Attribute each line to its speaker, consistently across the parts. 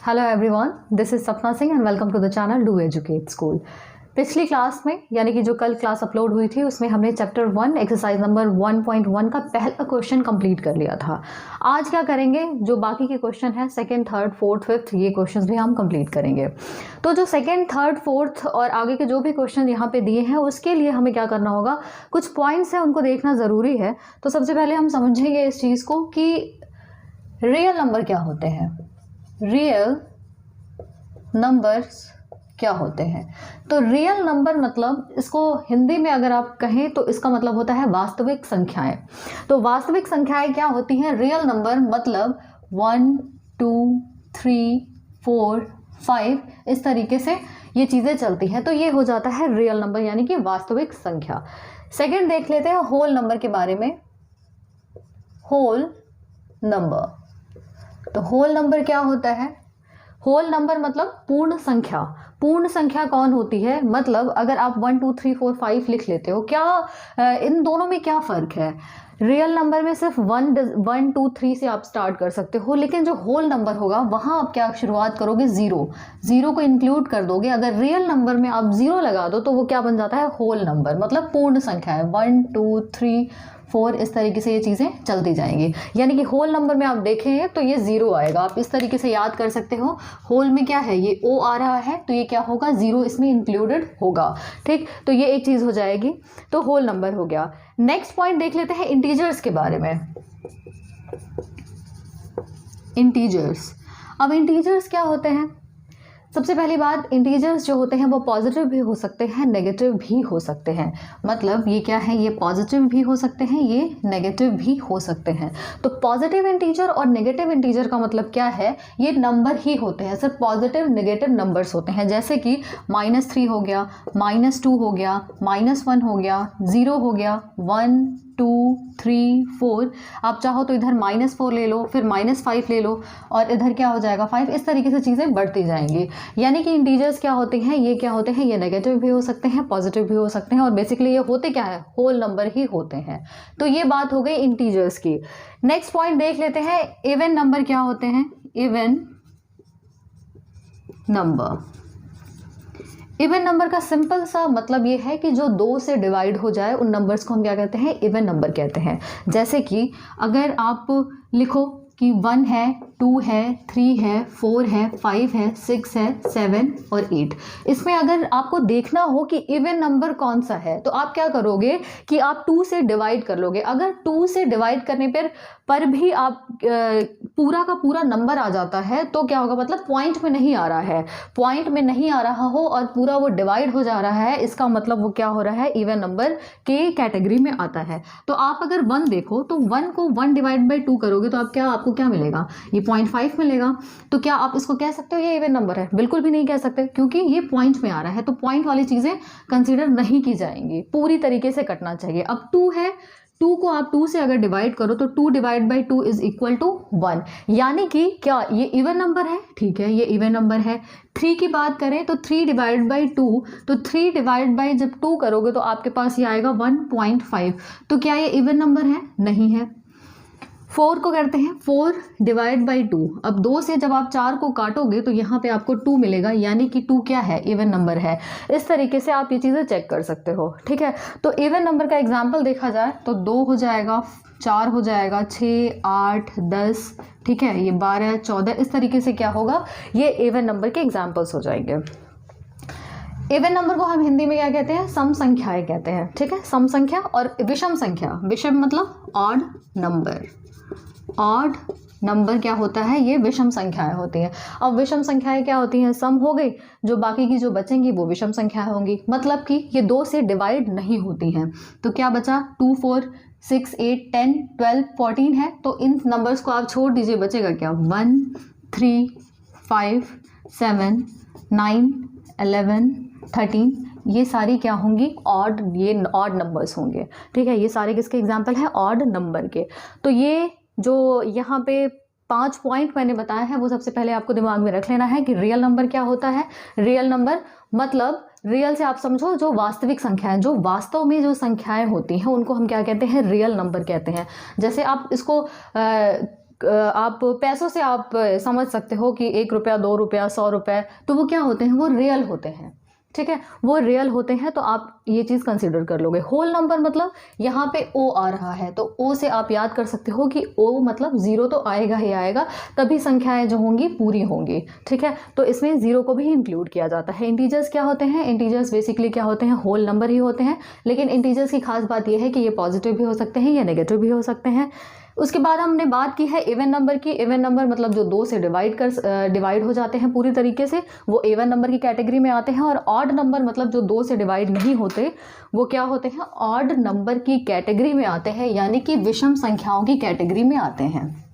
Speaker 1: Hello everyone, this is Sapna Singh and welcome to the channel do educate school. पिछली class में यानी कि जो कल क्लास अपलोड हुई थी उसमें हमने चैप्टर 1 एक्सरसाइज नंबर 1.1 का पहला क्वेश्चन कंप्लीट कर लिया था। आज क्या करेंगे, जो बाकी के क्वेश्चन हैं सेकंड, थर्ड, फोर्थ, फिफ्थ, ये क्वेश्चंस भी हम कंप्लीट करेंगे। तो जो सेकंड, थर्ड, फोर्थ और आगे के जो भी क्वेश्चन यहाँ पे दिए हैं उसके लिए हमें क्या करना होगा, कुछ पॉइंट्स हैं उनको देखना ज़रूरी है। तो सबसे पहले हम समझेंगे इस चीज़ को कि रियल नंबर क्या होते हैं, रियल नंबर्स क्या होते हैं। तो रियल नंबर मतलब, इसको हिंदी में अगर आप कहें तो इसका मतलब होता है वास्तविक संख्याएं। तो वास्तविक संख्याएं क्या होती हैं, रियल नंबर मतलब 1, 2, 3, 4, 5 इस तरीके से ये चीज़ें चलती हैं। तो ये हो जाता है रियल नंबर यानी कि वास्तविक संख्या। सेकंड देख लेते हैं होल नंबर के बारे में। होल नंबर, तो होल नंबर क्या होता है, होल नंबर मतलब पूर्ण संख्या। पूर्ण संख्या कौन होती है, मतलब अगर आप 1, 2, 3, 4, 5 लिख लेते हो, क्या इन दोनों में क्या फ़र्क है। रियल नंबर में सिर्फ 1, 2, 3 से आप स्टार्ट कर सकते हो, लेकिन जो होल नंबर होगा वहाँ आप क्या शुरुआत करोगे, ज़ीरो को इंक्लूड कर दोगे। अगर रियल नंबर में आप 0 लगा दो तो वो क्या बन जाता है, होल नंबर मतलब पूर्ण संख्या है। 1, 2, 3, 4 इस तरीके से ये चीज़ें चलती जाएंगी। यानी कि होल नंबर में आप देखें तो ये 0 आएगा, आप इस तरीके से याद कर सकते हो। होल में क्या है, ये O आ रहा है तो ये क्या होगा, 0 इसमें इंक्लूडेड होगा। ठीक, तो ये एक चीज़ हो जाएगी। तो होल नंबर हो गया। नेक्स्ट पॉइंट देख लेते हैं इंटीजर्स के बारे में। इंटीजर्स, अब इंटीजर्स क्या होते हैं। सबसे पहली बात, इंटीजर्स जो होते हैं वो पॉजिटिव भी हो सकते हैं, नेगेटिव भी हो सकते हैं। मतलब ये क्या है, ये पॉजिटिव भी हो सकते हैं, ये नेगेटिव भी हो सकते हैं। तो पॉजिटिव इंटीजर और नेगेटिव इंटीजर का मतलब क्या है, ये नंबर ही होते हैं, सिर्फ पॉजिटिव नेगेटिव नंबर्स होते हैं। जैसे कि -3 हो गया, -2 हो गया, -1 हो गया, 0 हो गया, 1, 2, 3, 4। आप चाहो तो इधर -4 ले लो, फिर -5 ले लो और इधर क्या हो जाएगा 5। इस तरीके से चीज़ें बढ़ती जाएंगी। यानी कि इंटीजर्स क्या होते हैं, ये क्या होते हैं, ये नेगेटिव भी हो सकते हैं, पॉजिटिव भी हो सकते हैं और बेसिकली ये होते क्या है, होल नंबर ही होते हैं। तो ये बात हो गई इंटीजर्स की। नेक्स्ट पॉइंट देख लेते हैं, इवन नंबर क्या होते हैं। इवन नंबर, इवन नंबर का सिंपल सा मतलब ये है कि जो 2 से डिवाइड हो जाए उन नंबर्स को हम क्या कहते हैं, इवन नंबर कहते हैं। जैसे कि अगर आप लिखो कि 1 है, 2 है, 3 है, 4 है, 5 है, 6 है, 7 और 8। इसमें अगर आपको देखना हो कि इवन नंबर कौन सा है तो आप क्या करोगे कि आप 2 से डिवाइड कर लोगे। अगर 2 से डिवाइड करने पर भी आप पूरा का पूरा नंबर आ जाता है तो क्या होगा, मतलब पॉइंट में नहीं आ रहा है, पॉइंट में नहीं आ रहा हो और पूरा वो डिवाइड हो जा रहा है, इसका मतलब वो क्या हो रहा है, इवन नंबर के कैटेगरी में आता है। तो आप अगर 1 देखो तो 1 को 1 डिवाइड बाई 2 करोगे तो आपको क्या मिलेगा, ये 0.5 मिलेगा। तो क्या आप इसको कह सकते हो ये इवन नंबर है? बिल्कुल भी नहीं कह सकते, क्योंकि ये पॉइंट में आ रहा है। तो पॉइंट वाली चीज़ें कंसीडर नहीं की जाएंगी, पूरी तरीके से कटना चाहिए। अब 2 है, 2 को आप 2 से अगर डिवाइड करो तो 2 divide by 2 is equal to 1। यानी कि क्या ये इवन नंबर है, ठीक है, ये इवन नंबर है। 3 की बात करें तो 3 डिवाइड बाई 2, तो 3 डिवाइड बाई जब 2 करोगे तो आपके पास ये आएगा 1.5। तो क्या ये इवन नंबर है? नहीं है। 4 को करते हैं, 4 डिवाइड बाई 2। अब 2 से जब आप 4 को काटोगे तो यहाँ पे आपको 2 मिलेगा, यानी कि 2 क्या है, इवन नंबर है। इस तरीके से आप ये चीज़ें चेक कर सकते हो, ठीक है। तो इवन नंबर का एग्जाम्पल देखा जाए तो 2 हो जाएगा, 4 हो जाएगा, 6, 8, 10, ठीक है, ये 12, 14, इस तरीके से क्या होगा, ये इवन नंबर के एग्जाम्पल्स हो जाएंगे। इवन नंबर को हम हिंदी में क्या कहते हैं, सम संख्याएं कहते हैं, ठीक है, सम संख्या। और विषम संख्या, विषम मतलब ऑड नंबर। ऑड नंबर क्या होता है, ये विषम संख्याएं होती हैं। अब विषम संख्याएं क्या होती हैं, सम हो गई, जो बाकी की जो बचेंगी वो विषम संख्याएं होंगी। मतलब कि ये 2 से डिवाइड नहीं होती हैं। तो क्या बचा, 2, 4, 6, 8, 10, 12, 14 है। तो इन नंबर्स को आप छोड़ दीजिए, बचेगा क्या, 1, 3, 5, 7, 9, 11, 13। ये सारी क्या होंगी, ऑड, ये ऑड नंबर्स होंगे, ठीक है। ये सारे किसके एग्जाम्पल हैं, ऑड नंबर के। तो ये जो यहाँ पे 5 पॉइंट मैंने बताया है वो सबसे पहले आपको दिमाग में रख लेना है कि रियल नंबर क्या होता है। रियल नंबर मतलब, रियल से आप समझो जो वास्तविक संख्याएं, जो वास्तव में जो संख्याएं होती हैं उनको हम क्या कहते हैं, रियल नंबर कहते हैं। जैसे आप इसको आप पैसों से आप समझ सकते हो कि 1 रुपया, 2 रुपया, 100 रुपये, तो वो क्या होते हैं, वो रियल होते हैं, ठीक है, वो रियल होते हैं, तो आप ये चीज़ कंसीडर कर लोगे। होल नंबर मतलब यहाँ पे ओ आ रहा है, तो ओ से आप याद कर सकते हो कि ओ मतलब ज़ीरो तो आएगा ही आएगा, तभी संख्याएं जो होंगी पूरी होंगी, ठीक है। तो इसमें ज़ीरो को भी इंक्लूड किया जाता है। इंटीजर्स क्या होते हैं, इंटीजर्स बेसिकली क्या होते हैं, होल नंबर ही होते हैं, लेकिन इंटीजर्स की खास बात यह है कि ये पॉजिटिव भी हो सकते हैं या नेगेटिव भी हो सकते हैं। उसके बाद हमने बात की है इवन नंबर की। इवन नंबर मतलब जो 2 से डिवाइड हो जाते हैं पूरी तरीके से, वो इवन नंबर की कैटेगरी में आते हैं। और ऑड नंबर मतलब जो 2 से डिवाइड नहीं होते, वो क्या होते हैं, ऑड नंबर की कैटेगरी में आते हैं, यानी कि विषम संख्याओं की कैटेगरी में आते हैं।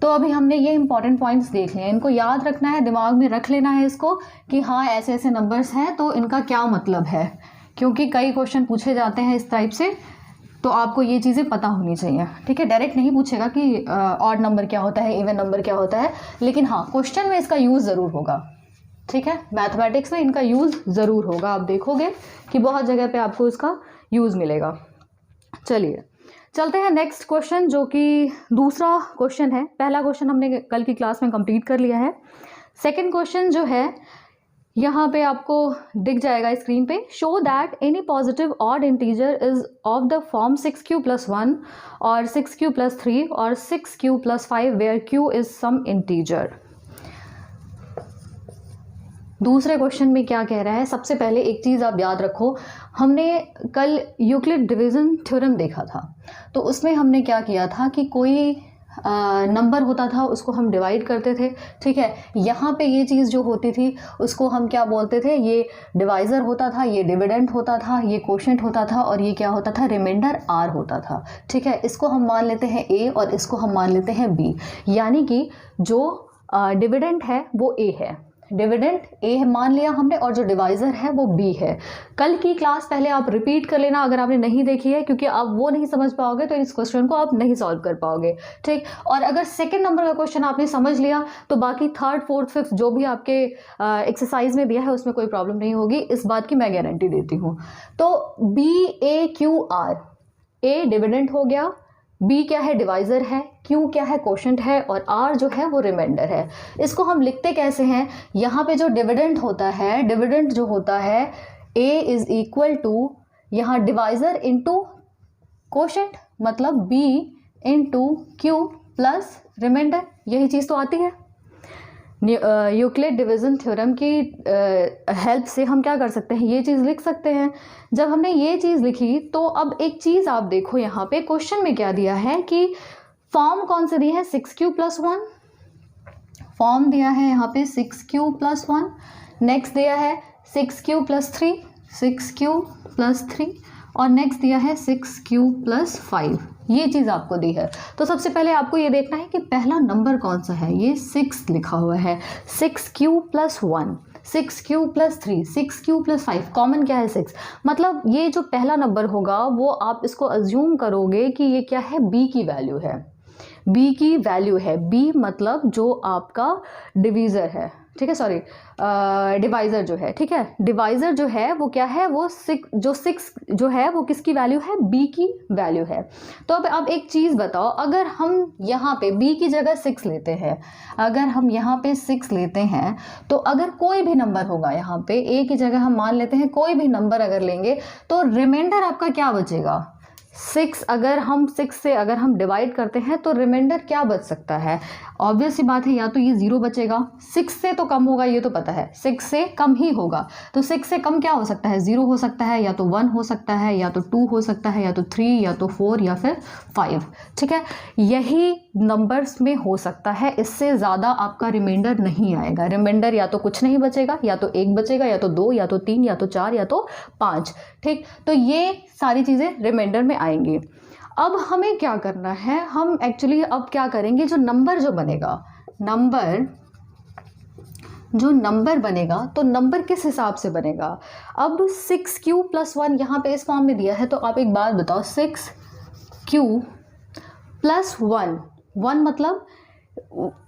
Speaker 1: तो अभी हमने ये इंपॉर्टेंट पॉइंट्स देख लिए, इनको याद रखना है, दिमाग में रख लेना है इसको कि हाँ ऐसे ऐसे नंबर्स हैं तो इनका क्या मतलब है, क्योंकि कई क्वेश्चन पूछे जाते हैं इस टाइप से, तो आपको ये चीज़ें पता होनी चाहिए, ठीक है। डायरेक्ट नहीं पूछेगा कि ऑड नंबर क्या होता है, इवन नंबर क्या होता है, लेकिन हाँ क्वेश्चन में इसका यूज़ ज़रूर होगा, ठीक है। मैथमेटिक्स में इनका यूज़ ज़रूर होगा, आप देखोगे कि बहुत जगह पे आपको इसका यूज़ मिलेगा। चलिए चलते हैं नेक्स्ट क्वेश्चन, जो कि दूसरा क्वेश्चन है। पहला क्वेश्चन हमने कल की क्लास में कंप्लीट कर लिया है। सेकेंड क्वेश्चन जो है यहाँ पे आपको दिख जाएगा स्क्रीन पे, show that any positive odd integer is of the form 6q+1 और 6q+3 और 6q+5 where q is some integer. दूसरे क्वेश्चन में क्या कह रहा है, सबसे पहले एक चीज़ आप याद रखो, हमने कल यूक्लिड डिवीज़न थ्योरम देखा था, तो उसमें हमने क्या किया था कि कोई नंबर होता था उसको हम डिवाइड करते थे, ठीक है। यहाँ पे ये चीज़ जो होती थी उसको हम क्या बोलते थे, ये डिवाइज़र होता था, ये डिविडेंड होता था, ये कोशेंट होता था, और ये क्या होता था, रिमाइंडर आर होता था, ठीक है। इसको हम मान लेते हैं ए और इसको हम मान लेते हैं बी, यानी कि जो डिविडेंड है वो ए है, डिविडेंड ए मान लिया हमने, और जो डिवाइज़र है वो बी है। कल की क्लास पहले आप रिपीट कर लेना अगर आपने नहीं देखी है, क्योंकि आप वो नहीं समझ पाओगे तो इस क्वेश्चन को आप नहीं सॉल्व कर पाओगे, ठीक। और अगर सेकंड नंबर का क्वेश्चन आपने समझ लिया तो बाकी थर्ड, फोर्थ, फिफ्थ जो भी आपके एक्सरसाइज में दिया है उसमें कोई प्रॉब्लम नहीं होगी, इस बात की मैं गारंटी देती हूँ। तो BAQR, ए डिविडेंड हो गया, बी क्या है, डिवाइज़र है, क्यू क्या है, कोशेंट है, और आर जो है वो रिमाइंडर है। इसको हम लिखते कैसे हैं, यहाँ पे जो डिविडेंड होता है, डिविडेंड जो होता है ए इज इक्वल टू यहाँ डिवाइज़र इंटू कोशेंट, मतलब B into Q plus reminder, यही चीज़ तो आती है। यूक्लिड डिवीज़न थ्योरम की हेल्प से हम क्या कर सकते हैं, ये चीज़ लिख सकते हैं। जब हमने ये चीज़ लिखी तो अब एक चीज़ आप देखो, यहाँ पे क्वेश्चन में क्या दिया है कि फॉर्म कौन से दिया है, 6q+1 फॉर्म दिया है यहाँ पे 6q+1, नेक्स्ट दिया है 6q+3, 6q+3, और नेक्स्ट दिया है 6q+5, ये चीज़ आपको दी है। तो सबसे पहले आपको ये देखना है कि पहला नंबर कौन सा है, ये 6 लिखा हुआ है, 6q+1, 6q+3, 6q+5, कॉमन क्या है 6, मतलब ये जो पहला नंबर होगा वो आप इसको अज्यूम करोगे कि ये क्या है, बी की वैल्यू है, बी की वैल्यू है, बी मतलब जो आपका डिवीज़र है, ठीक है, सॉरी डिवाइज़र जो है, ठीक है, डिवाइज़र जो है वो क्या है, वो 6 जो है वो किसकी वैल्यू है, बी की वैल्यू है। तो अब आप एक चीज़ बताओ, अगर हम यहाँ पे बी की जगह 6 लेते हैं, अगर हम यहाँ पे 6 लेते हैं, तो अगर कोई भी नंबर होगा यहाँ पे ए की जगह हम मान लेते हैं कोई भी नंबर अगर लेंगे, तो रिमाइंडर आपका क्या बचेगा, 6, अगर हम 6 से अगर हम डिवाइड करते हैं तो रिमाइंडर क्या बच सकता है, ऑब्वियस सी बात है, या तो ये 0 बचेगा, 6 से तो कम होगा ये तो पता है, 6 से कम ही होगा, तो 6 से कम क्या हो सकता है, 0 हो सकता है, या तो 1 हो सकता है, या तो 2 हो सकता है, या तो 3, या तो 4, या फिर 5, ठीक है, यही नंबर्स में हो सकता है, इससे ज़्यादा आपका रिमाइंडर नहीं आएगा। रिमाइंडर या तो कुछ नहीं बचेगा, या तो 1 बचेगा, या तो 2, या तो 3, या तो 4, या तो 5, ठीक। तो ये सारी चीज़ें रिमाइंडर में आएंगी। अब हमें क्या करना है, हम एक्चुअली अब क्या करेंगे, जो नंबर बनेगा तो नंबर किस हिसाब से बनेगा। अब 6q+1 यहाँ पे इस फॉर्म में दिया है, तो आप एक बात बताओ, 6q+1, 1 मतलब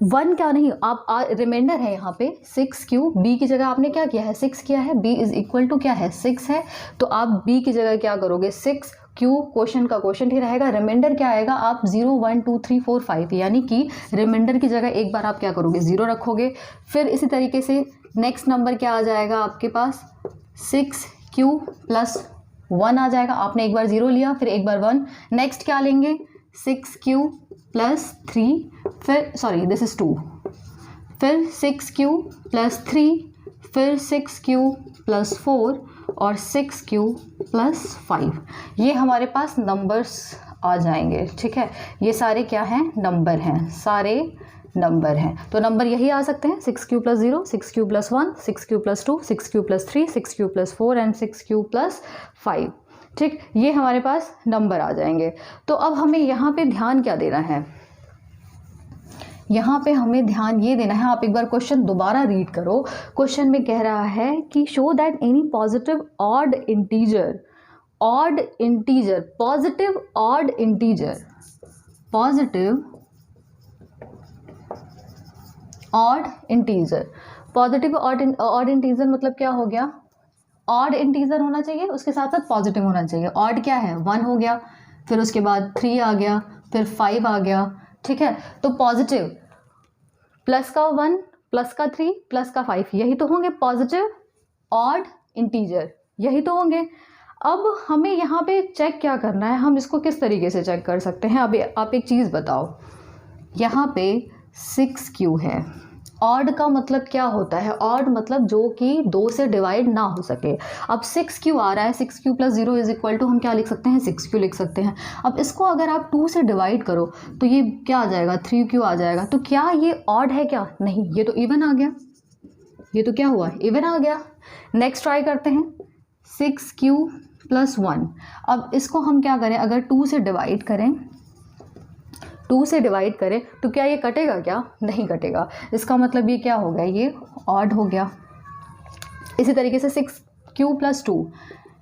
Speaker 1: 1 क्या नहीं, आप रिमाइंडर है यहाँ पे 6q, बी की जगह आपने क्या किया है, 6 किया है, b इज इक्वल टू क्या है, 6 है, तो आप b की जगह क्या करोगे, 6, क्यू क्वेश्चन का क्वेश्चन ही रहेगा, रिमाइंडर क्या आएगा, आप 0 1 2 3 4 5 यानी कि रिमाइंडर की जगह एक बार आप क्या करोगे 0 रखोगे। फिर इसी तरीके से नेक्स्ट नंबर क्या आ जाएगा आपके पास 6q + 1 आ जाएगा, आपने एक बार 0 लिया फिर एक बार 1, नेक्स्ट क्या लेंगे 6q + 3, फिर सॉरी दिस इज़ 2, फिर 6q + 3, फिर 6q + 4 और 6q + 5, ये हमारे पास नंबर्स आ जाएंगे। ठीक है, ये सारे क्या हैं नंबर हैं, सारे नंबर हैं। तो नंबर यही आ सकते हैं 6q + 0, 6q + 1, 6q + 2, 6q + 3, 6q + 4 and 6q + 5। ठीक, ये हमारे पास नंबर आ जाएंगे। तो अब हमें यहाँ पे ध्यान क्या देना है, यहाँ पे हमें ध्यान ये देना है, आप एक बार क्वेश्चन दोबारा रीड करो। क्वेश्चन में कह रहा है कि show that any positive odd integer, odd integer, positive odd integer, positive odd integer, positive odd integer मतलब क्या हो गया, ऑड इंटीजर होना चाहिए उसके साथ साथ पॉजिटिव होना चाहिए। ऑड क्या है 1 हो गया, फिर उसके बाद 3 आ गया, फिर 5 आ गया। ठीक है, तो पॉजिटिव प्लस का 1 प्लस का 3 प्लस का 5 यही तो होंगे पॉजिटिव ऑड इंटीजर, यही तो होंगे। अब हमें यहाँ पे चेक क्या करना है, हम इसको किस तरीके से चेक कर सकते हैं। अभी आप एक चीज़ बताओ, यहाँ पे 6q है, ऑड का मतलब क्या होता है, ऑड मतलब जो कि 2 से डिवाइड ना हो सके। अब 6q आ रहा है, 6q + 0 = हम क्या लिख सकते हैं 6q लिख सकते हैं। अब इसको अगर आप 2 से डिवाइड करो तो ये क्या आ जाएगा 3q आ जाएगा। तो क्या ये ऑड है क्या, नहीं, ये तो इवन आ गया, ये तो क्या हुआ इवन आ गया। नेक्स्ट ट्राई करते हैं 6q + 1। अब इसको हम क्या करें, अगर 2 से डिवाइड करें, 2 से डिवाइड करें तो क्या ये कटेगा क्या, नहीं कटेगा। इसका मतलब ये क्या हो गया, ये ऑड हो गया। इसी तरीके से 6q + 2,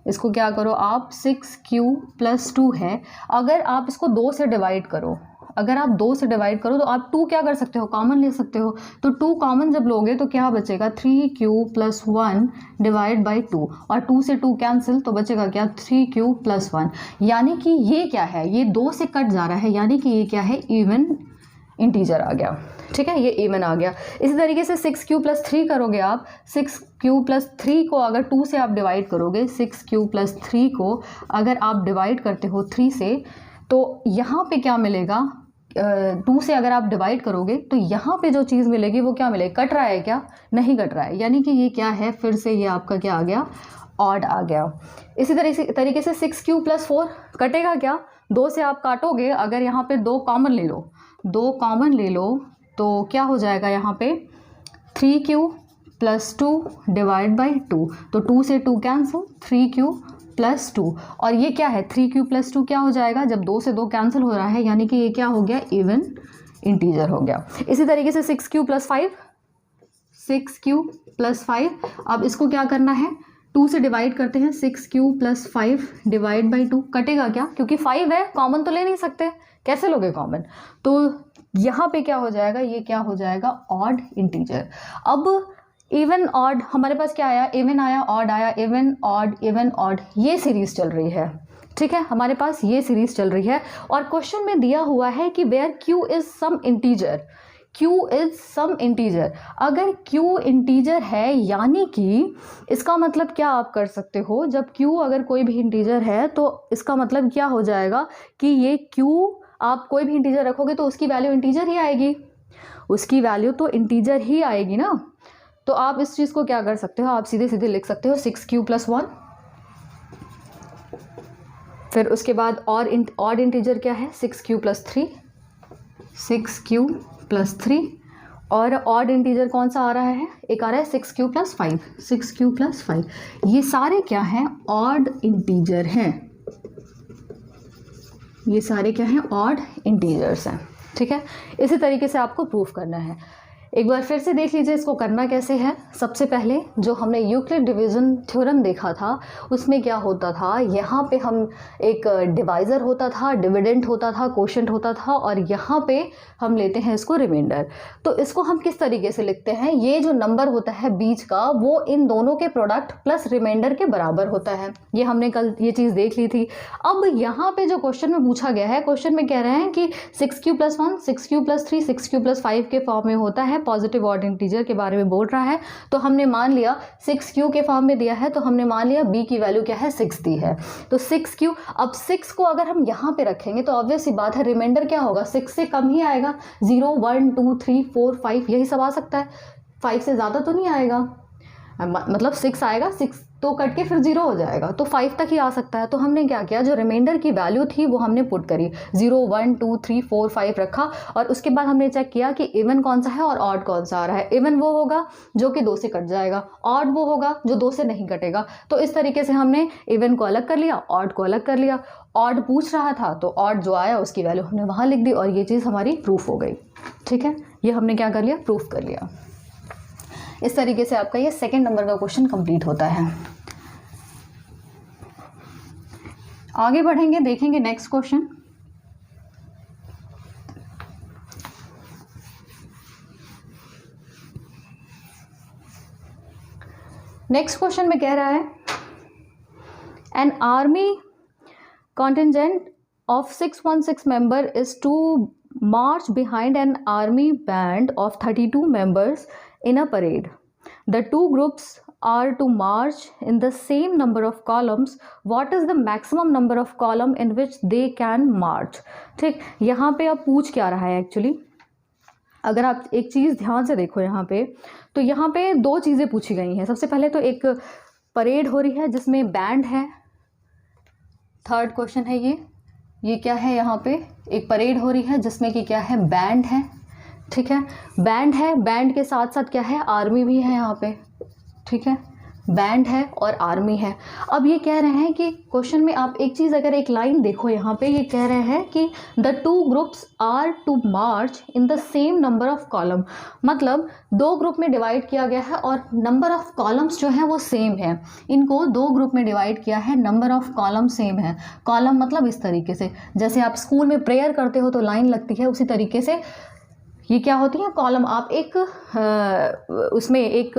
Speaker 1: इसको क्या करो आप 6q + 2 है, अगर आप इसको 2 से डिवाइड करो, अगर आप 2 से डिवाइड करो तो आप 2 क्या कर सकते हो कॉमन ले सकते हो। तो 2 कॉमन जब लोगे तो क्या बचेगा 3q + 1 / 2, और 2 से 2 कैंसिल तो बचेगा क्या 3q + 1। यानी कि ये क्या है, ये 2 से कट जा रहा है, यानी कि ये क्या है इवन इंटीजर आ गया। ठीक है, ये इवन आ गया। इसी तरीके से 6q + 3 करोगे आप, 6q + 3 को अगर 2 से आप डिवाइड करोगे, 6q + 3 को अगर आप डिवाइड करते हो 3 से, तो यहाँ पे क्या मिलेगा, 2 से अगर आप डिवाइड करोगे तो यहाँ पे जो चीज़ मिलेगी वो क्या मिलेगी, कट रहा है क्या, नहीं कट रहा है, यानी कि ये क्या है फिर से ये आपका क्या आ गया ऑड आ गया। इसी तरीके से 6q + 4 कटेगा क्या, 2 से आप काटोगे, अगर यहाँ पे 2 कॉमन ले लो, 2 कॉमन ले लो तो क्या हो जाएगा यहाँ पे 3q + 2 / 2, तो 2 से 2 कैंसिल 3q + 2, और ये क्या है 3q + 2 क्या हो जाएगा, जब 2 से 2 कैंसिल हो रहा है यानी कि ये क्या हो गया इवन इंटीजर हो गया। इसी तरीके से 6q + 5, 6q + 5, अब इसको क्या करना है 2 से डिवाइड करते हैं, 6q + 5 / 2, कटेगा क्या, क्योंकि 5 है कॉमन तो ले नहीं सकते, कैसे लोगे कॉमन, तो यहाँ पे क्या हो जाएगा, ये क्या हो जाएगा ऑड इंटीजर। अब इवन ऑड हमारे पास क्या आया, इवन आया, ऑड आया, इवन ऑड, इवन ऑड, ये सीरीज चल रही है। ठीक है, हमारे पास ये सीरीज चल रही है और क्वेश्चन में दिया हुआ है कि where q is some integer, q is some integer. अगर q इंटीजर है यानी कि इसका मतलब क्या आप कर सकते हो, जब q अगर कोई भी इंटीजर है तो इसका मतलब क्या हो जाएगा कि ये q आप कोई भी इंटीजर रखोगे तो उसकी वैल्यू इंटीजर ही आएगी, उसकी वैल्यू तो इंटीजर ही आएगी ना। तो आप इस चीज़ को क्या कर सकते हो, आप सीधे सीधे लिख सकते हो 6q + 1, फिर उसके बाद और ऑड इंटीजर क्या है 6q + 3, 6q + 3, और ऑड इंटीजर कौन सा आ रहा है, एक आ रहा है 6q + 5, 6q + 5, ये सारे क्या हैं ऑड इंटीजर हैं, ये सारे क्या हैं ऑड इंटीजर्स हैं। ठीक है, इसी तरीके से आपको प्रूफ करना है। एक बार फिर से देख लीजिए इसको करना कैसे है। सबसे पहले जो हमने यूक्लिड डिवीज़न थ्योरम देखा था उसमें क्या होता था, यहाँ पे हम एक डिवाइज़र होता था, डिविडेंड होता था, कोशेंट होता था, और यहाँ पे हम लेते हैं इसको रिमाइंडर। तो इसको हम किस तरीके से लिखते हैं, ये जो नंबर होता है बीच का वो इन दोनों के प्रोडक्ट प्लस रिमाइंडर के बराबर होता है। ये हमने कल ये चीज़ देख ली थी। अब यहाँ पे जो क्वेश्चन में पूछा गया है, क्वेश्चन में कह रहे हैं कि 6q + 1, 6q + 3, 6q + 5 के फॉर्म में होता है, पॉजिटिव ऑड इंटीजर के बारे में बोल रहा है। तो हमने मान लिया 6q के फॉर्म में दिया है, तो हमने मान लिया b की वैल्यू क्या है 6 दी है, तो 6q। अब 6 को अगर हम यहाँ पे रखेंगे तो ऑब्वियस सी बात है रिमाइंडर क्या होगा, 6 से कम ही आएगा, 0, 1, 2, 3, 4, 5 यही सब आ सकता है, 5 से ज़्यादा तो नहीं आएगा, मतलब 6 आएगा, 6 तो कट के फिर 0 हो जाएगा, तो 5 तक ही आ सकता है। तो हमने क्या किया, जो रिमाइंडर की वैल्यू थी वो हमने पुट करी, 0, 1, 2, 3, 4, 5 रखा, और उसके बाद हमने चेक किया कि इवन कौन सा है और ऑड कौन सा आ रहा है। इवन वो होगा जो कि 2 से कट जाएगा, ऑड वो होगा जो 2 से नहीं कटेगा। तो इस तरीके से हमने इवन को अलग कर लिया, ऑड को अलग कर लिया। ऑड पूछ रहा था तो ऑड जो आया उसकी वैल्यू हमने वहाँ लिख दी, और ये चीज़ हमारी प्रूफ हो गई। ठीक है, ये हमने क्या कर लिया, प्रूफ कर लिया। इस तरीके से आपका ये सेकंड नंबर का क्वेश्चन कंप्लीट होता है। आगे बढ़ेंगे, देखेंगे नेक्स्ट क्वेश्चन। नेक्स्ट क्वेश्चन में कह रहा है an army contingent of 616 member is to march behind an army band of 32 members in a parade. The two groups are to march in the same number of columns. What is the maximum number of column in which they can march? ठीक, यहाँ पे अब पूछ क्या रहा है actually, अगर आप एक चीज़ ध्यान से देखो यहाँ पे, तो यहाँ पे दो चीज़ें पूछी गई हैं। सबसे पहले तो एक परेड हो रही है जिसमें बैंड है, थर्ड क्वेश्चन है ये क्या है, यहाँ पे एक परेड हो रही है जिसमें कि क्या है, बैंड है। ठीक है, बैंड है, बैंड के साथ साथ क्या है, आर्मी भी है यहाँ पे। ठीक है, बैंड है और आर्मी है। अब ये कह रहे हैं कि क्वेश्चन में आप एक चीज़, अगर एक लाइन देखो यहाँ पे, ये कह रहे हैं कि the two groups are to march in the same number of column, मतलब दो ग्रुप में डिवाइड किया गया है और नंबर ऑफ कॉलम्स जो है वो सेम है। इनको दो ग्रुप में डिवाइड किया है, नंबर ऑफ कॉलम सेम है। कॉलम मतलब इस तरीके से, जैसे आप स्कूल में प्रेयर करते हो तो लाइन लगती है, उसी तरीके से ये क्या होती है, कॉलम। आप एक उसमें एक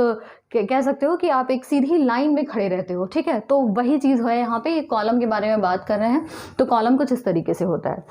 Speaker 1: कह सकते हो कि आप एक सीधी लाइन में खड़े रहते हो। ठीक है, तो वही चीज़ है यहाँ पे, कॉलम के बारे में बात कर रहे हैं। तो कॉलम कुछ इस तरीके से होता है।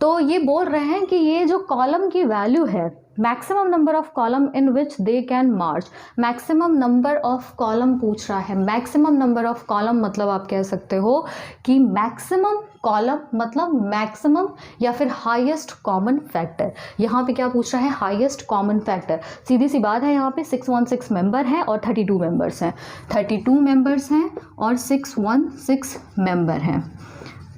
Speaker 1: तो ये बोल रहे हैं कि ये जो कॉलम की वैल्यू है, maximum number of column in which they can March, maximum number of column पूछ रहा है। मैक्सिमम नंबर ऑफ कॉलम मतलब आप कह सकते हो कि मैक्सिमम कॉलम मतलब मैक्सिमम या फिर हाईएस्ट कॉमन फैक्टर। यहाँ पे क्या पूछ रहा है, हाईएस्ट कॉमन फैक्टर। सीधी सी बात है, यहाँ पे 616 मेंबर हैं और 32 मेंबर्स हैं, 32 मेंबर्स हैं और 616 मेंबर हैं।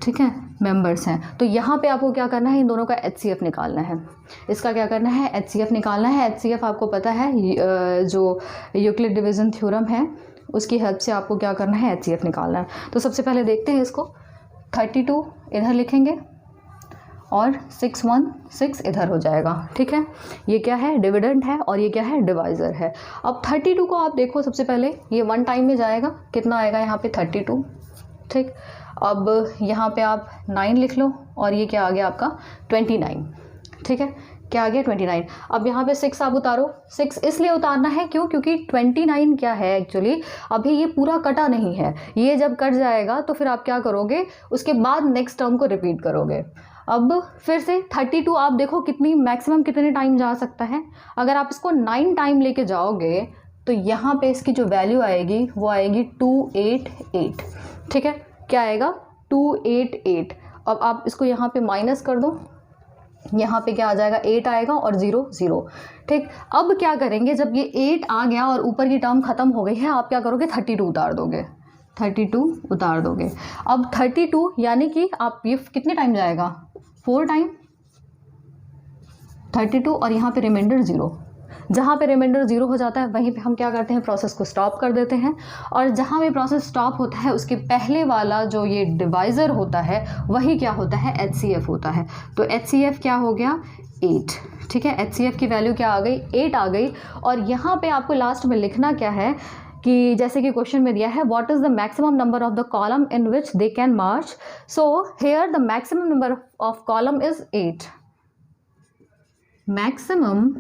Speaker 1: ठीक है, मेंबर्स हैं। तो यहाँ पे आपको क्या करना है, इन दोनों का HCF निकालना है। इसका क्या करना है, HCF निकालना है। HCF आपको पता है जो यूक्लिड डिवीज़न थ्योरम है उसकी हेल्प से आपको क्या करना है, HCF निकालना है। तो सबसे पहले देखते हैं इसको, 32 इधर लिखेंगे और 616 इधर हो जाएगा। ठीक है, ये क्या है, डिविडेंड है और ये क्या है, डिवाइज़र है। अब 32 को आप देखो, सबसे पहले ये 1 टाइम में जाएगा, कितना आएगा यहाँ पे 32। ठीक, अब यहाँ पे आप 9 लिख लो और ये क्या आ गया आपका 29। ठीक है, क्या आ गया 29। अब यहाँ पे 6 आप उतारो, 6 इसलिए उतारना है क्यों, क्योंकि 29 क्या है एक्चुअली, अभी ये पूरा कटा नहीं है। ये जब कट जाएगा तो फिर आप क्या करोगे, उसके बाद नेक्स्ट टर्म को रिपीट करोगे। अब फिर से 32 आप देखो कितनी मैक्सिमम कितने टाइम जा सकता है। अगर आप इसको 9 टाइम लेके जाओगे तो यहाँ पे इसकी जो वैल्यू आएगी वो आएगी 288। ठीक है, क्या आएगा 288। अब आप इसको यहाँ पे माइनस कर दो, यहाँ पे क्या आ जाएगा 8 आएगा और 0 0। ठीक, अब क्या करेंगे, जब ये 8 आ गया और ऊपर की टर्म ख़त्म हो गई है, आप क्या करोगे 32 उतार दोगे, 32 उतार दोगे। अब 32 यानी कि आप ये कितने टाइम जाएगा, 4 टाइम 32 और यहाँ पे रिमाइंडर 0। जहाँ पे रिमाइंडर 0 हो जाता है वहीं पे हम क्या करते हैं, प्रोसेस को स्टॉप कर देते हैं, और जहाँ भी प्रोसेस स्टॉप होता है उसके पहले वाला जो ये डिवाइज़र होता है वही क्या होता है, HCF होता है। तो HCF क्या हो गया, 8। ठीक है, HCF की वैल्यू क्या आ गई, 8 आ गई। और यहाँ पे आपको लास्ट में लिखना क्या है कि जैसे कि क्वेश्चन में दिया है, what is the maximum number of the column in which they can march. So here the maximum number of column is 8। Maximum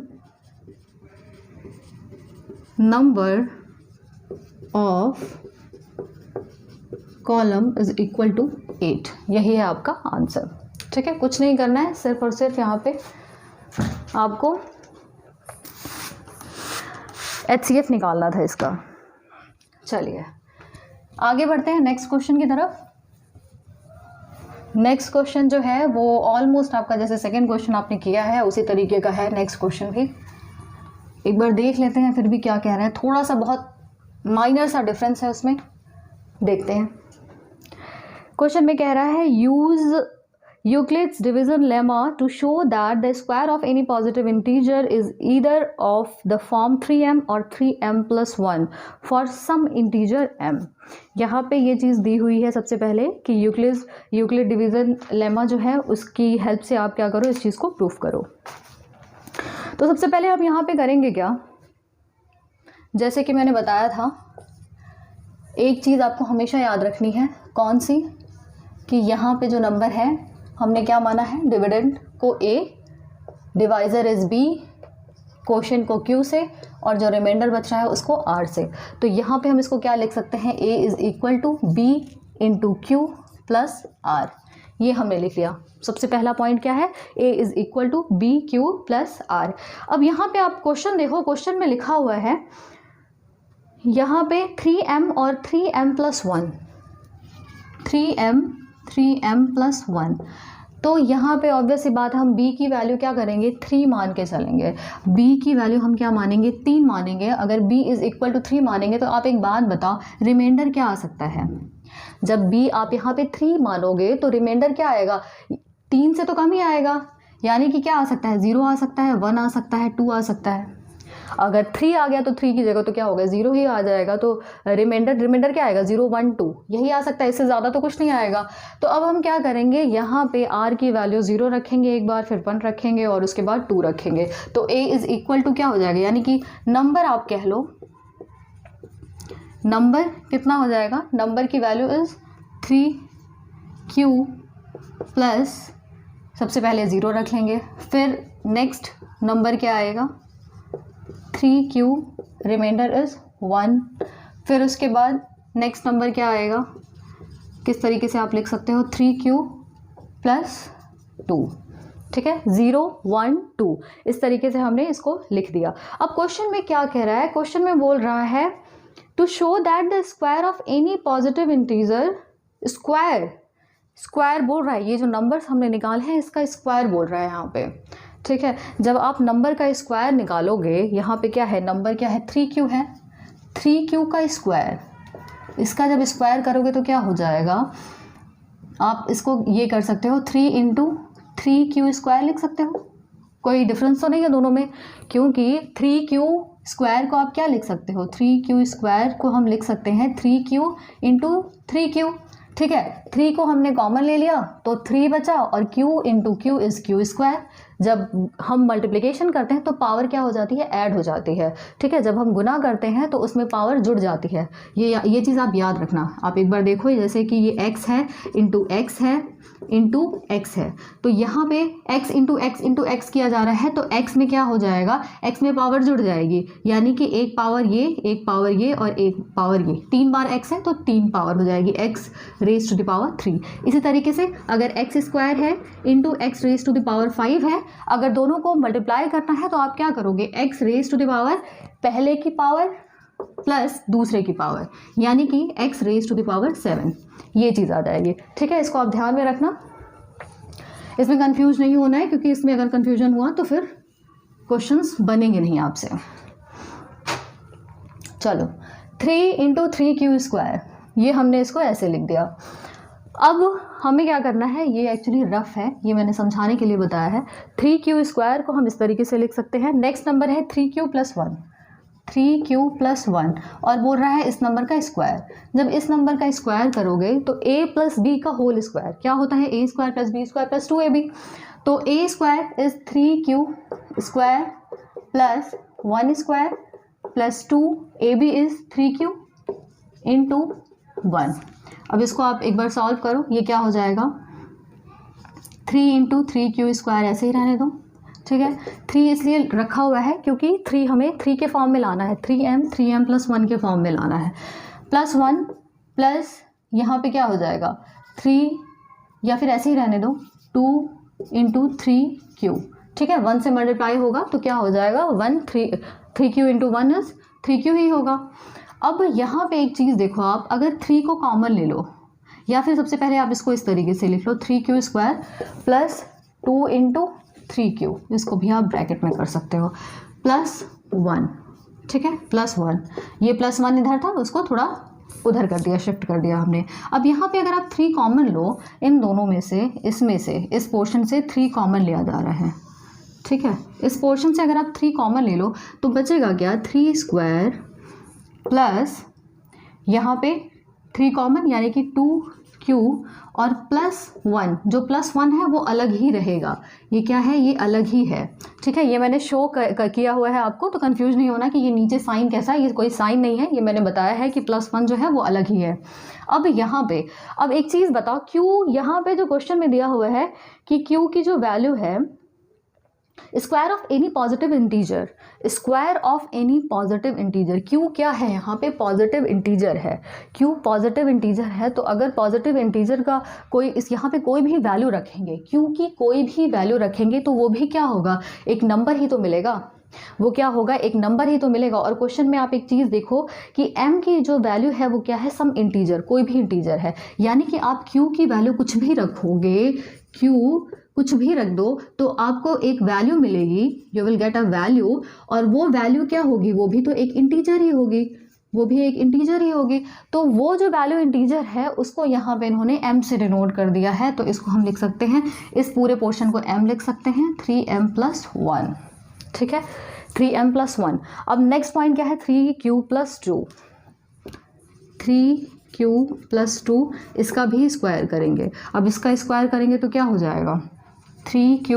Speaker 1: number of column is equal to 8। यही है आपका आंसर। ठीक है, कुछ नहीं करना है, सिर्फ और सिर्फ यहाँ पे आपको HCF निकालना था इसका। चलिए आगे बढ़ते हैं नेक्स्ट क्वेश्चन की तरफ। नेक्स्ट क्वेश्चन जो है वो ऑलमोस्ट आपका जैसे सेकंड क्वेश्चन आपने किया है उसी तरीके का है नेक्स्ट क्वेश्चन भी। एक बार देख लेते हैं फिर भी क्या कह रहे हैं, थोड़ा सा बहुत माइनर सा डिफरेंस है उसमें, देखते हैं। क्वेश्चन में कह रहा है use Euclid's division lemma to show that the square of any positive integer is either of the form 3m or 3m plus 1 for some integer m। यहाँ पे ये चीज़ दी हुई है सबसे पहले कि यूक्लिड डिवीज़न लेमा जो है उसकी हेल्प से आप क्या करो, इस चीज़ को प्रूफ करो। तो सबसे पहले आप यहाँ पे करेंगे क्या, जैसे कि मैंने बताया था, एक चीज़ आपको हमेशा याद रखनी है, कौन सी, कि यहाँ पे जो नंबर है हमने क्या माना है, डिविडेंड को A, divisor is B, quotient को Q से, और जो रिमाइंडर बच रहा है उसको R से। तो यहाँ पे हम इसको क्या लिख सकते हैं, A is equal to B into Q plus R। ये हमने लिख लिया। सबसे पहला पॉइंट क्या है, A is equal to B Q plus R। अब यहाँ पे आप क्वेश्चन देखो, क्वेश्चन में लिखा हुआ है यहाँ पे 3m और 3m प्लस 1, 3m प्लस 1। तो यहाँ पे ऑब्वियस सी बात, हम b की वैल्यू क्या करेंगे, 3 मान के चलेंगे। b की वैल्यू हम क्या मानेंगे, 3 मानेंगे। अगर b इज़ इक्वल टू 3 मानेंगे तो आप एक बात बताओ, रिमाइंडर क्या आ सकता है। जब b आप यहाँ पे 3 मानोगे तो रिमाइंडर क्या आएगा, 3 से तो कम ही आएगा। यानी कि क्या आ सकता है, 0 आ सकता है, 1 आ सकता है, 2 आ सकता है। अगर 3 आ गया तो 3 की जगह तो क्या होगा, 0 ही आ जाएगा। तो रिमाइंडर क्या आएगा, 0 1 2 यही आ सकता है, इससे ज़्यादा तो कुछ नहीं आएगा। तो अब हम क्या करेंगे, यहाँ पे r की वैल्यू 0 रखेंगे एक बार, फिर 1 रखेंगे और उसके बाद 2 रखेंगे। तो a इज़ इक्वल टू क्या हो जाएगा, यानी कि नंबर आप कह लो, नंबर कितना हो जाएगा, नंबर की वैल्यू इज़ 3q प्लस, सबसे पहले 0 रख लेंगे, फिर नेक्स्ट नंबर क्या आएगा 3q, रिमाइंडर इज़ 1, फिर उसके बाद नेक्स्ट नंबर क्या आएगा, किस तरीके से आप लिख सकते हो, 3q प्लस 2। ठीक है, 0 1 2 इस तरीके से हमने इसको लिख दिया। अब क्वेश्चन में क्या कह रहा है, क्वेश्चन में बोल रहा है to show that the square of any positive integer, square बोल रहा है, ये जो नंबर्स हमने निकाले हैं इसका स्क्वायर बोल रहा है यहाँ पे। ठीक है, जब आप नंबर का स्क्वायर निकालोगे, यहाँ पे क्या है, नंबर क्या है, 3q है, 3q का स्क्वायर, इसका जब स्क्वायर करोगे तो क्या हो जाएगा, आप इसको ये कर सकते हो 3 इंटू 3q स्क्वायर लिख सकते हो। कोई डिफरेंस तो नहीं है दोनों में, क्योंकि 3q स्क्वायर को आप क्या लिख सकते हो, 3q स्क्वायर को हम लिख सकते हैं 3q इंटू 3q। ठीक है, 3 को हमने कॉमन ले लिया तो 3 बचा, और q into Q is Q square. जब हम मल्टीप्लिकेशन करते हैं तो पावर क्या हो जाती है, ऐड हो जाती है। ठीक है, जब हम गुना करते हैं तो उसमें पावर जुड़ जाती है। ये चीज़ आप याद रखना। आप एक बार देखो, जैसे कि ये x है इंटू एक्स है इंटू एक्स है, तो यहाँ पे x इंटू एक्स किया जा रहा है, तो x में क्या हो जाएगा, x में पावर जुड़ जाएगी, यानी कि एक पावर ये, एक पावर ये और एक पावर ये, 3 बार x है तो 3 पावर हो जाएगी, x raise to the power 3। इसी तरीके से अगर x स्क्वायर है into x raise to the power 5 है, अगर दोनों को मल्टीप्लाई करना है तो आप क्या करोगे, x raise to the power पहले की पावर प्लस दूसरे की पावर, यानी कि x raise to the power 7, ये चीज़ आ जाएगी। ठीक है, इसको आप ध्यान में रखना, इसमें कंफ्यूज नहीं होना है, क्योंकि इसमें अगर कंफ्यूजन हुआ तो फिर क्वेश्चंस बनेंगे नहीं आपसे। चलो, 3 इंटू 3q स्क्वायर, ये हमने इसको ऐसे लिख दिया। अब हमें क्या करना है, ये एक्चुअली रफ है, ये मैंने समझाने के लिए बताया है। 3q² को हम इस तरीके से लिख सकते हैं। नेक्स्ट नंबर है 3q+1, 3q+1 और बोल रहा है इस नंबर का स्क्वायर। जब इस नंबर का स्क्वायर करोगे तो a + b का होल स्क्वायर क्या होता है, a² + b² + 2ab। तो a² is 3q² + 1² + 2ab is 3q × 1। अब इसको आप एक बार सॉल्व करो, ये क्या हो जाएगा, 3 × 3q² ऐसे ही रहने दो, ठीक है। 3 इसलिए रखा हुआ है क्योंकि 3 हमें 3 के फॉर्म में लाना है, 3m+1 के फॉर्म में लाना है, +1 प्लस यहाँ पे क्या हो जाएगा 3, या फिर ऐसे ही रहने दो 2 × 3q, ठीक है। 1 से मल्टीप्लाई होगा तो क्या हो जाएगा 3q × 1 इज 3q ही होगा। अब यहाँ पे एक चीज़ देखो आप, अगर 3 को कॉमन ले लो, या फिर सबसे पहले आप इसको इस तरीके से लिख लो 3q² + 2 × 3q, इसको भी आप ब्रैकेट में कर सकते हो, +1, ठीक है, +1। ये +1 इधर था, उसको थोड़ा उधर कर दिया, शिफ्ट कर दिया हमने। अब यहाँ पे अगर आप 3 कॉमन लो, इन दोनों में से, इसमें से, इस पोर्शन से 3 कॉमन लिया जा रहा है, ठीक है। इस पोर्शन से अगर आप 3 कॉमन ले लो तो बचेगा क्या, 3² प्लस यहाँ पे 3 कॉमन यानी कि 2q और +1, जो +1 है वो अलग ही रहेगा, ये क्या है, ये अलग ही है, ठीक है। ये मैंने शो किया हुआ है आपको, तो कंफ्यूज नहीं होना कि ये नीचे साइन कैसा है, ये कोई साइन नहीं है, ये मैंने बताया है कि +1 जो है वो अलग ही है। अब यहाँ पे अब एक चीज़ बताओ, q यहाँ पे जो क्वेश्चन में दिया हुआ है कि q की जो वैल्यू है, square of any positive integer, square of any positive integer, Q क्या है यहाँ पे, पॉजिटिव इंटीजर है, क्यू पॉजिटिव इंटीजर है। तो अगर पॉजिटिव इंटीजर का कोई इस यहाँ पे कोई भी वैल्यू रखेंगे, क्यू की कोई भी वैल्यू रखेंगे तो वो भी क्या होगा, एक नंबर ही तो मिलेगा, वो क्या होगा, एक नंबर ही तो मिलेगा। और क्वेश्चन में आप एक चीज़ देखो कि m की जो वैल्यू है वो क्या है, सम इंटीजर, कोई भी इंटीजर है, यानी कि आप q की वैल्यू कुछ भी रखोगे, q कुछ भी रख दो तो आपको एक वैल्यू मिलेगी, you will get a value, और वो वैल्यू क्या होगी, वो भी तो एक इंटीजर ही होगी, वो भी एक इंटीजर ही होगी। तो वो जो वैल्यू इंटीजर है उसको यहाँ पे इन्होंने m से डिनोट कर दिया है, तो इसको हम लिख सकते हैं, इस पूरे पोर्शन को m लिख सकते हैं 3m+1, ठीक है, 3m+1। अब नेक्स्ट पॉइंट क्या है, 3q+2, 3q+2, इसका भी स्क्वायर करेंगे। अब इसका स्क्वायर करेंगे तो क्या हो जाएगा, 3q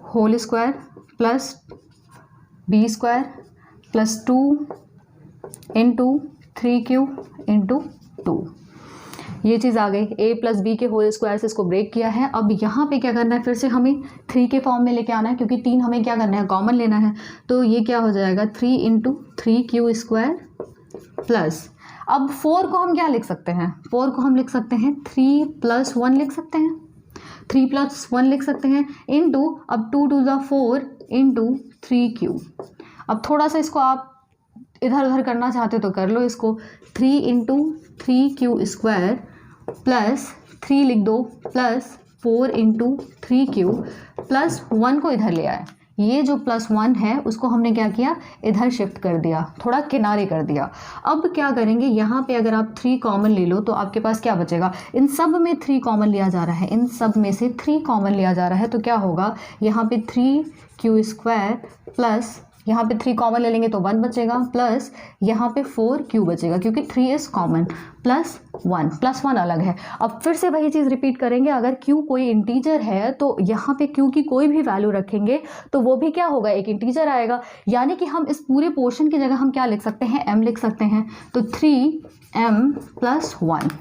Speaker 1: whole square plus b² plus 2 × 3q × 2, ये चीज़ आ गई। a + b के होल स्क्वायर से इसको ब्रेक किया है। अब यहाँ पे क्या करना है, फिर से हमें 3 के फॉर्म में लेके आना है, क्योंकि 3 हमें क्या करना है, कॉमन लेना है। तो ये क्या हो जाएगा, 3 × 3q² प्लस, अब 4 को हम क्या लिख सकते हैं, 4 को हम लिख सकते हैं 3+1 लिख सकते हैं, 3+1 लिख सकते हैं, इंटू, अब 2 × 2 = 4 × 3q। अब थोड़ा सा इसको आप इधर उधर करना चाहते तो कर लो इसको, 3 × 3q² प्लस 3 लिख दो प्लस 4 × 3q प्लस 1 को इधर ले आए, ये जो +1 है उसको हमने क्या किया, इधर शिफ्ट कर दिया, थोड़ा किनारे कर दिया। अब क्या करेंगे, यहाँ पे अगर आप 3 कॉमन ले लो तो आपके पास क्या बचेगा, इन सब में 3 कॉमन लिया जा रहा है, इन सब में से 3 कॉमन लिया जा रहा है, तो क्या होगा, यहाँ पे 3q² प्लस यहाँ पे 3 कॉमन ले लेंगे तो 1 बचेगा, प्लस यहाँ पे 4q बचेगा क्योंकि 3 इज कॉमन, प्लस 1 अलग है। अब फिर से वही चीज़ रिपीट करेंगे, अगर q कोई इंटीजर है तो यहाँ पे q की कोई भी वैल्यू रखेंगे तो वो भी क्या होगा, एक इंटीजर आएगा, यानी कि हम इस पूरे पोर्शन की जगह हम क्या लिख सकते हैं, m लिख सकते हैं। तो 3m+1,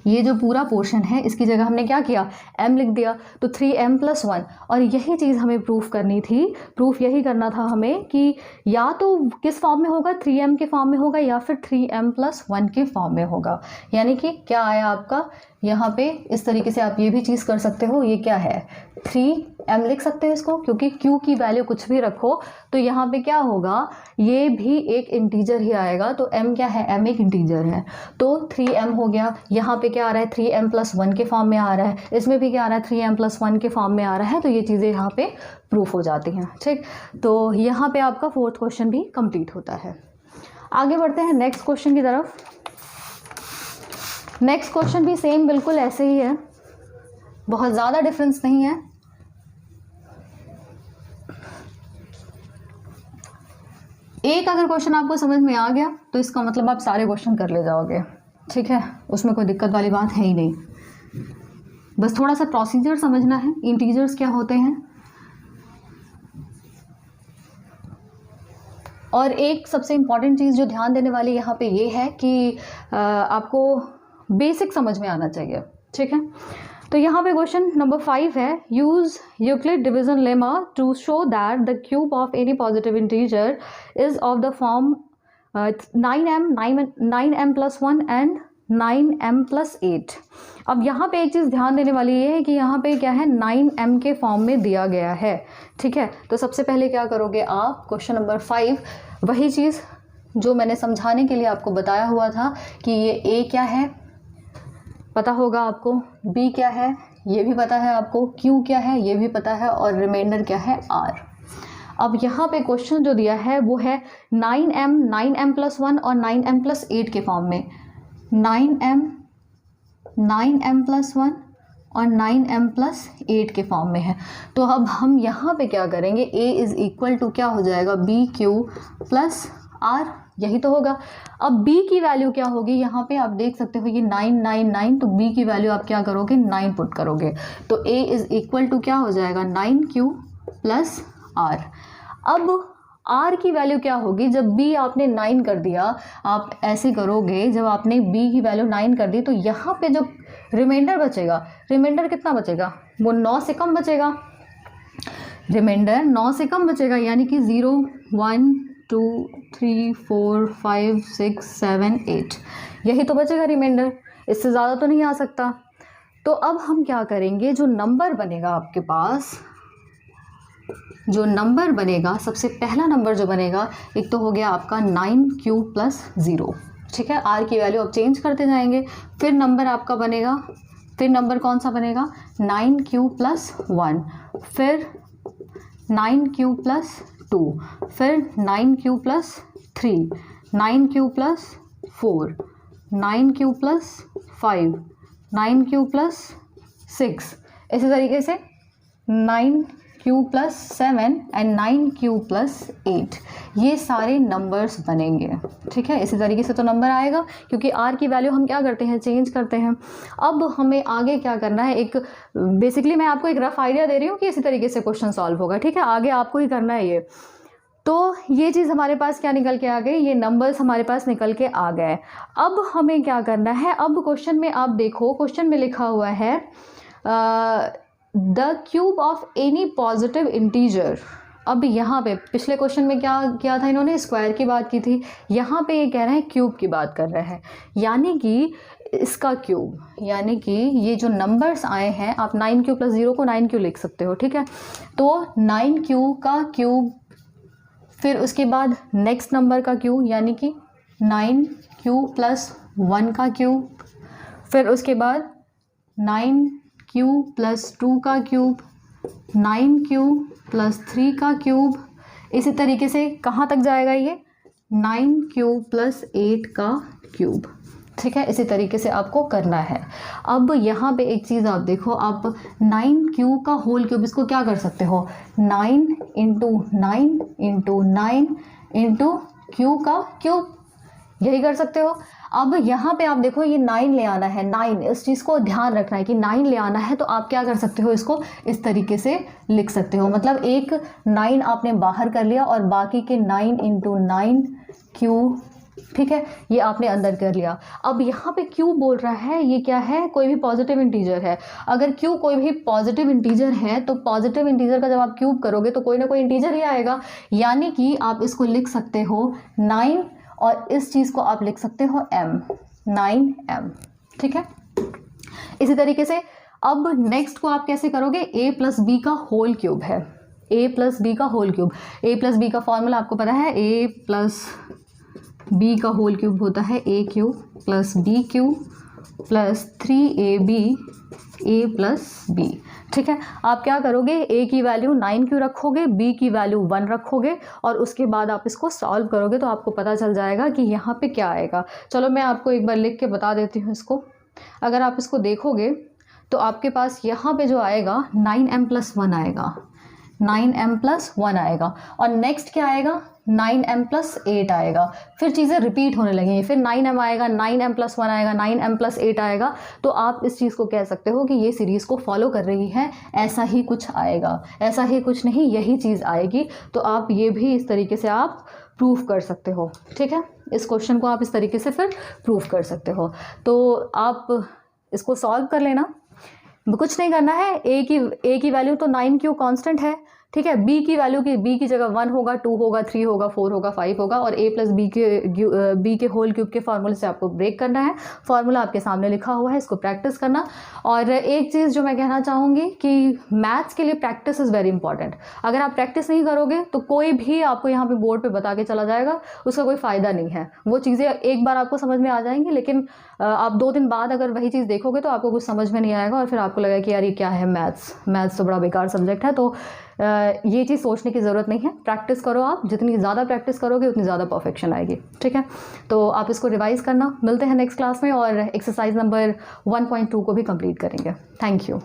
Speaker 1: ये जो पूरा पोर्शन है इसकी जगह हमने क्या किया, m लिख दिया, तो 3m+1। और यही चीज़ हमें प्रूफ करनी थी, प्रूफ यही करना था हमें कि या तो किस फॉर्म में होगा, 3m के फॉर्म में होगा या फिर 3m+1 के फॉर्म में होगा। यानी कि क्या आया आपका, यहाँ पे इस तरीके से आप ये भी चीज़ कर सकते हो, ये क्या है, 3m लिख सकते हो इसको, क्योंकि q की वैल्यू कुछ भी रखो तो यहाँ पे क्या होगा, ये भी एक इंटीजर ही आएगा। तो m क्या है, m एक इंटीजर है, तो 3m हो गया। यहाँ पे क्या आ रहा है, 3m+1 के फॉर्म में आ रहा है, इसमें भी क्या आ रहा है, 3m+1 के फॉर्म में आ रहा है, तो ये चीज़ें यहाँ पे प्रूफ हो जाती हैं, ठीक। तो यहाँ पे आपका 4th क्वेश्चन भी कंप्लीट होता है। आगे बढ़ते हैं नेक्स्ट क्वेश्चन की तरफ। नेक्स्ट क्वेश्चन भी सेम बिल्कुल ऐसे ही है, बहुत ज़्यादा डिफरेंस नहीं है। एक अगर क्वेश्चन आपको समझ में आ गया तो इसका मतलब आप सारे क्वेश्चन कर ले जाओगे, ठीक है, उसमें कोई दिक्कत वाली बात है ही नहीं। बस थोड़ा सा प्रोसीजर समझना है, इंटीजर्स क्या होते हैं। और एक सबसे इम्पॉर्टेंट चीज़ जो ध्यान देने वाली यहाँ पे ये है कि आपको बेसिक समझ में आना चाहिए, ठीक है। तो यहाँ पे क्वेश्चन नंबर 5 है, use Euclid division lemma to show that the cube of any positive integer is of the form 9m+1 and 9m+8। अब यहाँ पे एक चीज़ ध्यान देने वाली ये है कि यहाँ पे क्या है, 9m के फॉर्म में दिया गया है, ठीक है। तो सबसे पहले क्या करोगे आप, क्वेश्चन नंबर 5 वही चीज़ जो मैंने समझाने के लिए आपको बताया हुआ था कि ये a क्या है पता होगा आपको, b क्या है ये भी पता है आपको, q क्या है ये भी पता है, और रिमाइंडर क्या है r। अब यहाँ पे क्वेश्चन जो दिया है वो है 9m, 9m+1 और 9m+8 के फॉर्म में, 9m, 9m+1 और 9m+8 के फॉर्म में है। तो अब हम यहाँ पे क्या करेंगे, a इज़ इक्वल टू क्या हो जाएगा, bq + r, यही तो होगा। अब b की वैल्यू क्या होगी, यहाँ पे आप देख सकते हो ये 999, तो b की वैल्यू आप क्या करोगे, 9 पुट करोगे, तो a इज़ इक्वल टू क्या हो जाएगा, 9q + r। अब r की वैल्यू क्या होगी, जब b आपने 9 कर दिया, आप ऐसे करोगे, जब आपने b की वैल्यू 9 कर दी तो यहाँ पे जो रिमाइंडर बचेगा, रिमाइंडर कितना बचेगा, वो 9 से कम बचेगा, रिमाइंडर 9 से कम बचेगा, यानी कि 0, 1, 2, 3, 4, 5, 6, 7, 8 यही तो बचेगा रिमाइंडर, इससे ज़्यादा तो नहीं आ सकता। तो अब हम क्या करेंगे, जो नंबर बनेगा आपके पास, जो नंबर बनेगा, सबसे पहला नंबर जो बनेगा, एक तो हो गया आपका 9q + 0, ठीक है। r की वैल्यू अब चेंज करते जाएंगे, फिर नंबर आपका बनेगा, फिर नंबर कौन सा बनेगा, 9q + 1, फिर 9q + 2, फिर 9q + 3, 9q + 4, 9q + 5, 9q + 6, इसी तरीके से 9q + 7 एंड 9q + 8, ये सारे नंबर्स बनेंगे, ठीक है। इसी तरीके से तो नंबर आएगा, क्योंकि r की वैल्यू हम क्या करते हैं, चेंज करते हैं। अब हमें आगे क्या करना है, एक बेसिकली मैं आपको एक रफ आइडिया दे रही हूँ कि इसी तरीके से क्वेश्चन सॉल्व होगा, ठीक है, आगे आपको ही करना है ये। तो ये चीज़ हमारे पास क्या निकल के आ गई, ये नंबर्स हमारे पास निकल के आ गए। अब हमें क्या करना है, अब क्वेश्चन में आप देखो, क्वेश्चन में लिखा हुआ है the cube of any positive integer. अब यहाँ पे पिछले क्वेश्चन में क्या किया था इन्होंने, स्क्वायर की बात की थी, यहाँ पे ये कह रहे हैं क्यूब की बात कर रहे हैं, यानी कि इसका क्यूब, यानी कि ये जो नंबर्स आए हैं, आप 9q + 0 को 9q लिख सकते हो, ठीक है। तो 9q का क्यूब, फिर उसके बाद नेक्स्ट नंबर का क्यूब, यानी कि 9q + 1 का क्यूब, फिर उसके बाद 9q + 2 का क्यूब, 9q + 3 का क्यूब, इसी तरीके से कहाँ तक जाएगा ये, 9q + 8 का क्यूब, ठीक है। इसी तरीके से आपको करना है। अब यहाँ पे एक चीज़ आप देखो, आप 9q का होल क्यूब, इसको क्या कर सकते हो, 9 × 9 × 9 × q का क्यूब, यही कर सकते हो। अब यहाँ पे आप देखो, ये 9 ले आना है, 9, इस चीज़ को ध्यान रखना है कि 9 ले आना है, तो आप क्या कर सकते हो, इसको इस तरीके से लिख सकते हो, मतलब एक 9 आपने बाहर कर लिया और बाकी के 9 × 9 q, ठीक है, ये आपने अंदर कर लिया। अब यहाँ पे q बोल रहा है, ये क्या है, कोई भी पॉजिटिव इंटीजर है। अगर q कोई भी पॉजिटिव इंटीजर है, तो पॉजिटिव इंटीजर का जब आप क्यूब करोगे तो कोई ना कोई इंटीजर ही आएगा, यानी कि आप इसको लिख सकते हो 9, और इस चीज़ को आप लिख सकते हो m, 9m, ठीक है। इसी तरीके से अब नेक्स्ट को आप कैसे करोगे, a + b का होल क्यूब है, a + b का होल क्यूब, a + b का फॉर्मूला आपको पता है, a + b का होल क्यूब होता है aq + bq + 3ab a + b, ठीक है। आप क्या करोगे, a की वैल्यू 9q रखोगे, b की वैल्यू 1 रखोगे, और उसके बाद आप इसको सॉल्व करोगे तो आपको पता चल जाएगा कि यहाँ पे क्या आएगा। चलो मैं आपको एक बार लिख के बता देती हूँ इसको, अगर आप इसको देखोगे तो आपके पास यहाँ पे जो आएगा 9m+1 आएगा, 9m+1 आएगा, और नेक्स्ट क्या आएगा 9m+8 आएगा। फिर चीज़ें रिपीट होने लगेंगी, फिर 9m आएगा, 9m+1 आएगा, 9m+8 आएगा। तो आप इस चीज़ को कह सकते हो कि ये सीरीज़ को फॉलो कर रही है, ऐसा ही कुछ आएगा, ऐसा ही कुछ नहीं, यही चीज़ आएगी। तो आप ये भी इस तरीके से आप प्रूफ कर सकते हो, ठीक है। इस क्वेश्चन को आप इस तरीके से फिर प्रूफ कर सकते हो। तो आप इसको सॉल्व कर लेना, कुछ नहीं करना है। ए की वैल्यू तो 9 क्यों कांस्टेंट है, ठीक है। बी की वैल्यू की बी की जगह 1 होगा, 2 होगा, 3 होगा, 4 होगा, 5 होगा, और a + b के होल क्यूब के फार्मूले से आपको ब्रेक करना है। फार्मूला आपके सामने लिखा हुआ है, इसको प्रैक्टिस करना। और एक चीज़ जो मैं कहना चाहूँगी कि मैथ्स के लिए प्रैक्टिस इज़ वेरी इंपॉर्टेंट। अगर आप प्रैक्टिस नहीं करोगे तो कोई भी आपको यहाँ पे बोर्ड पे बता के चला जाएगा, उसका कोई फ़ायदा नहीं है। वो चीज़ें एक बार आपको समझ में आ जाएंगी, लेकिन आप 2 दिन बाद अगर वही चीज़ देखोगे तो आपको कुछ समझ में नहीं आएगा, और फिर आपको लगेगा कि यार ये क्या है, मैथ्स तो बड़ा बेकार सब्जेक्ट है। तो ये चीज़ सोचने की ज़रूरत नहीं है। प्रैक्टिस करो आप, जितनी ज़्यादा प्रैक्टिस करोगे उतनी ज़्यादा परफेक्शन आएगी, ठीक है। तो आप इसको रिवाइज़ करना। मिलते हैं नेक्स्ट क्लास में, और एक्सरसाइज नंबर 1.2 को भी कंप्लीट करेंगे। Thank you.